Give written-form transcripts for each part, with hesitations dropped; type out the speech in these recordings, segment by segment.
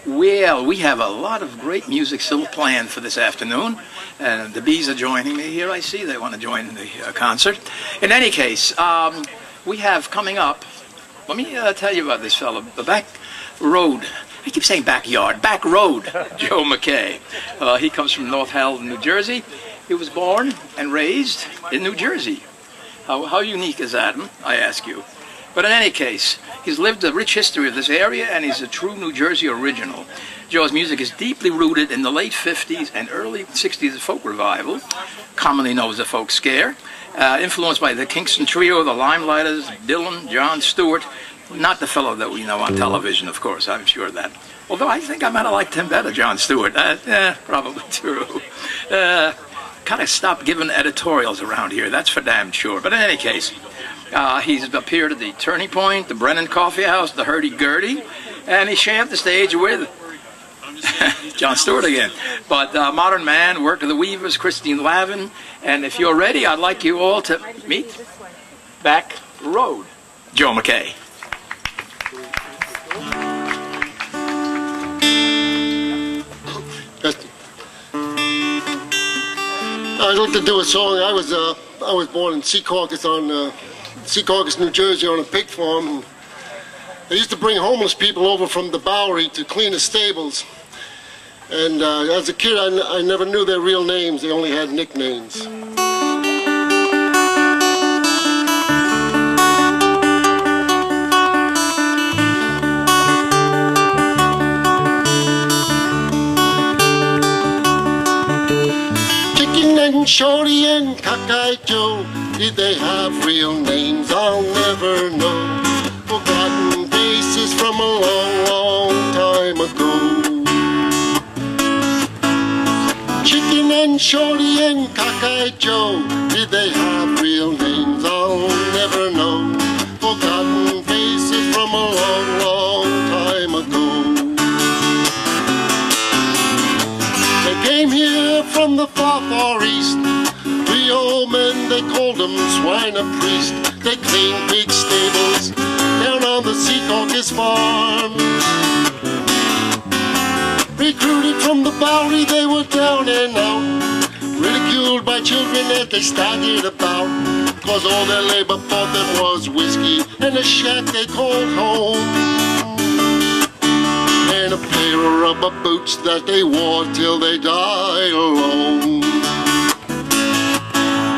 Well, we have a lot of great music still planned for this afternoon, and the Bees are joining me here. I see they want to join in the concert. In any case, we have coming up, let me tell you about this fellow, the Backroad. I keep saying backyard. Backroad Joe McKay. He comes from North Haledon, New Jersey. He was born and raised in New Jersey. How unique is that, I ask you? But in any case, he's lived a rich history of this area, and he's a true New Jersey original. Joe's music is deeply rooted in the late 50s and early 60s folk revival, commonly known as the folk scare, influenced by the Kingston Trio, the Limelighters, Dylan, John Stewart, not the fellow that we know on television, of course, I'm sure of that. Although I think I might have liked him better, John Stewart. Probably true. Kind of stopped giving editorials around here, that's for damn sure. But in any case, he's appeared at the Turning Point, the Brennan Coffee House, the Hurdy-Gurdy, and he shared the stage with John Stewart again. But Modern Man, worked with the Weavers, Christine Lavin, and if you're ready, I'd like you all to meet Backroad Joe McKay. I'd like to do a song. I was born in Si Kahn, New Jersey, on a pig farm. They used to bring homeless people over from the Bowery to clean the stables. And as a kid, I never knew their real names. They only had nicknames. Shorty and Cockeyed Joe, did they have real names? I'll never know. Forgotten faces from a long, long time ago. Chicken and Shorty and Cockeyed Joe, did they have real names? I'll never know. Forgotten faces from a long, long time ago. They came here from the far, far east. Three old men, they called them swine a priest. They cleaned pig stables down on the Si Kahn farm. Recruited from the Bowery, they were down and out, ridiculed by children as they staggered about, 'cause all their labor for them was whiskey and a shack they called home, and a pair of rubber boots that they wore till they died alone.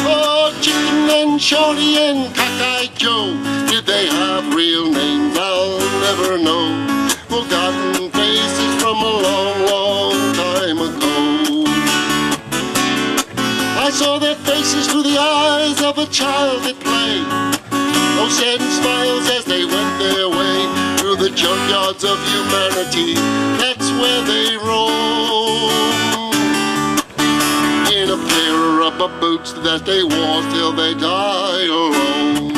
Oh, Chicken and Shorty and Cockeyed Joe, did they have real names? I'll never know. Forgotten faces from a long, long time ago. I saw their faces through the eyes of a child at play, those saddened smiles as they went their way through the junkyards of humanity. That's where they roam, in a pair of rubber boots that they wore till they died alone.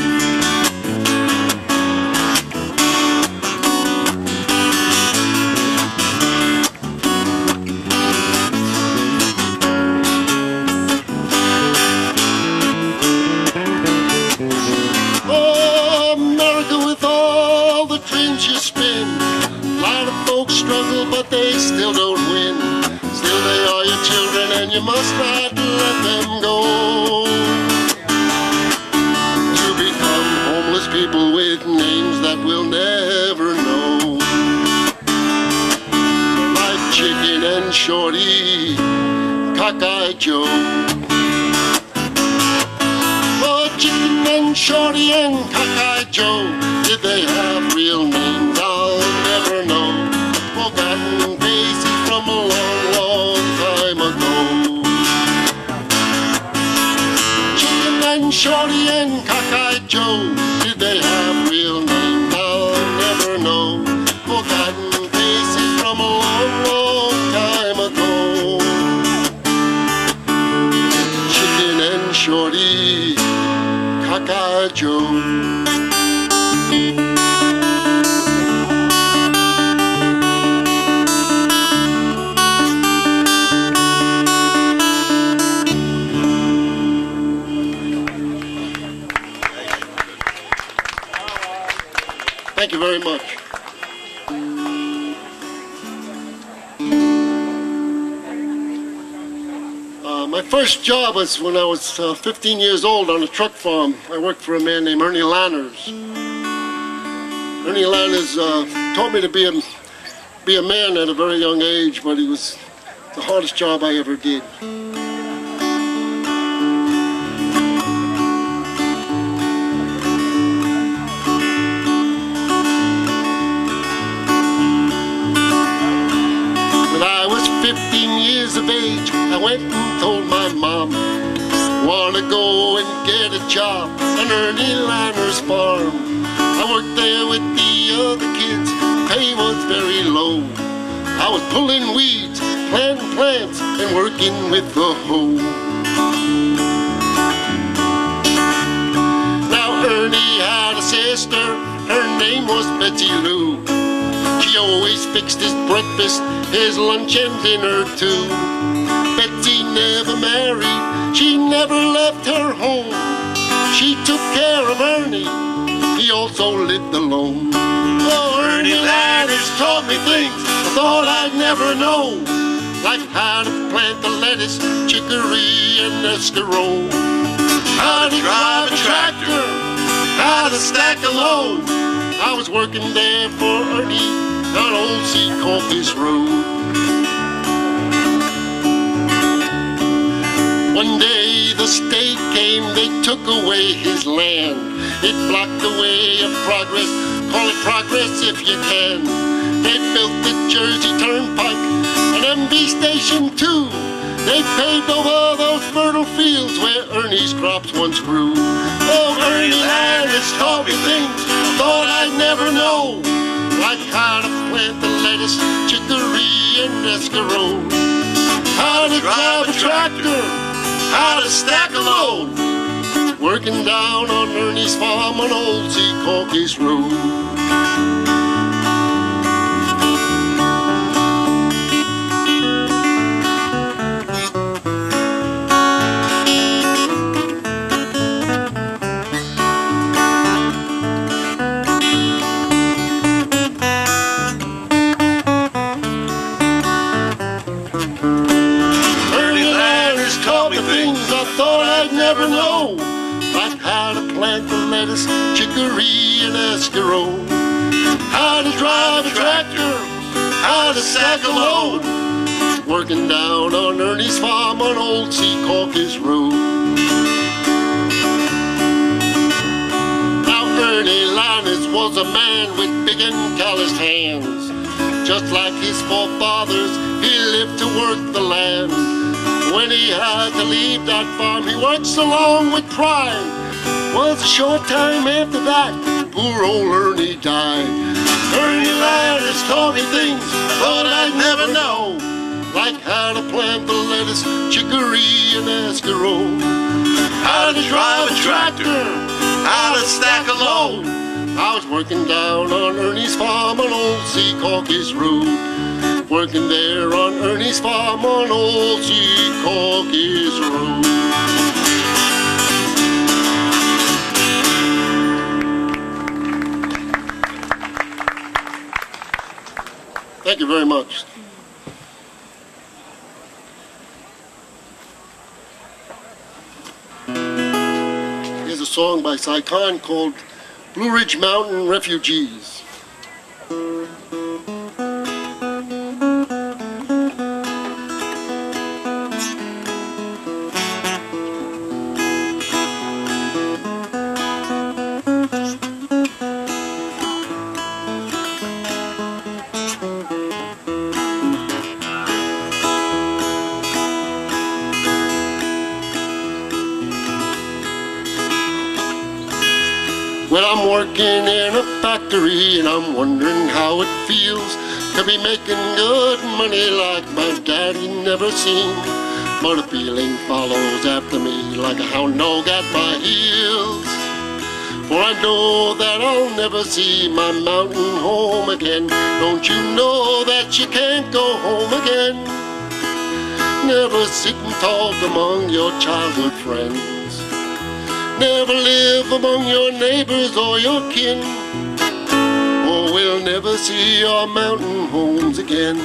Struggle, but they still don't win. Still they are your children, and you must not let them go to become homeless people with names that we'll never know, like Chicken and Shorty, Cockeyed Joe. Oh, Chicken and Shorty and Cockeyed Joe, did they have real names? I'll never know. Forgotten faces from a long, long time ago. Chicken and Shorty and Cockeyed Joe, did they have real names? I'll never know. Forgotten faces from a long, long time ago. Chicken and Shorty, Cockeyed Joe. Thank you very much. My first job was when I was 15 years old on a truck farm. I worked for a man named Ernie Lanners. Ernie Lanners taught me to be a man at a very young age, but he was the hardest job I ever did. When I was 15 years of age, I went and told my mom, wanna go and get a job on Ernie Lanners' farm. I worked there with the other kids, pay was very low. I was pulling weeds, planting plants, and working with the hoe. Now Ernie had a sister, her name was Betsy Lou. She always fixed his breakfast, his lunch and dinner too. Betsy never married, she never left her home. She took care of Ernie, he also lived alone. Oh, Ernie Lanners taught me things I thought I'd never know, like how to plant the lettuce, chicory, and escarole, how to drive a tractor, how to stack a load. I was working there for Ernie on old Si Kahn Road. One day the state came, they took away his land. It blocked the way of progress, call it progress if you can. They built the Jersey Turnpike, an MB station too. They paved over those fertile fields where Ernie's crops once grew. Oh, Ernie Lanners taught me things I thought I'd never know, like how to plant the lettuce, chicory, and escarole, how to drive a tractor, how to stack a load, working down on Ernie's farm on old Si Kahn Road. Never know, like how to plant the lettuce, chicory, and escarole, how to drive a tractor, how to stack a load, working down on Ernie's farm on old Si Kahn Road. Now Ernie Lanners was a man with big and calloused hands. Just like his forefathers, he lived to work the land. When he had to leave that farm, he worked so long with pride. Was a short time after that, poor old Ernie died. Ernie Lanners taught me things I thought I'd never know, like how to plant the lettuce, chicory, and escarole, how to drive a tractor, how to stack a load. I was working down on Ernie's farm on old Si Kahn Road, working there on Ernie's farm on old Si Kahn Road. Thank you very much. Here's a song by Si Kahn called Blue Ridge Mountain Refugees. Well, I'm working in a factory and I'm wondering how it feels to be making good money like my daddy never seen. But a feeling follows after me like a hound dog at my heels. For I know that I'll never see my mountain home again. Don't you know that you can't go home again? Never sit and talk among your childhood friends. Never live among your neighbors or your kin, or we'll never see our mountain homes again.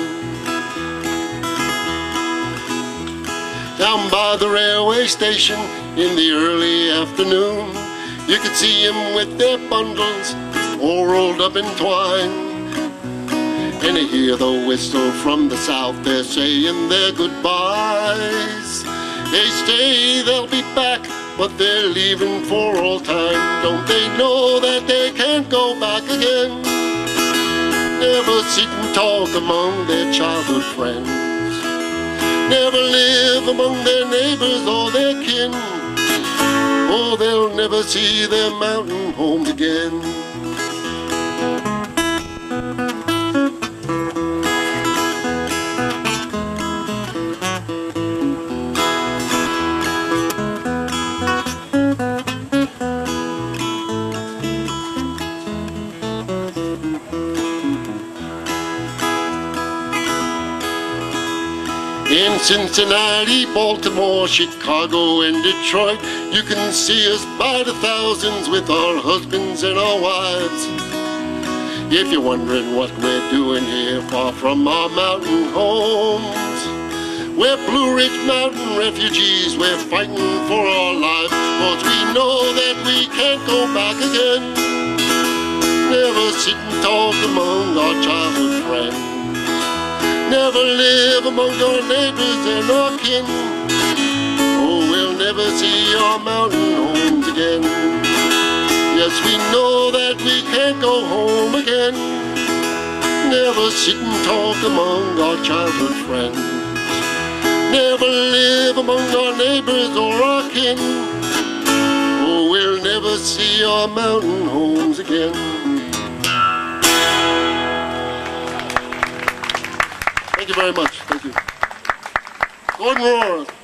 down by the railway station in the early afternoon. You could see them with their bundles all rolled up in twine. And you hear the whistle from the south, they're saying their goodbyes. They say they'll be back, but they're leaving for all time. Don't they know that they can't go back again? Never sit and talk among their childhood friends. Never live among their neighbors or their kin. Oh, they'll never see their mountain homes again. In Cincinnati, Baltimore, Chicago, and Detroit, you can see us by the thousands with our husbands and our wives. If you're wondering what we're doing here far from our mountain homes, we're Blue Ridge Mountain refugees, we're fighting for our lives, 'cause we know that we can't go back again. Never sit and talk among our childhood friends. Never live among our neighbors and our kin. Oh, we'll never see our mountain homes again. Yes, we know that we can't go home again. Never sit and talk among our childhood friends. Never live among our neighbors or our kin. Oh, we'll never see our mountain homes again. Thank you very much. Thank you. Gordon Rohr.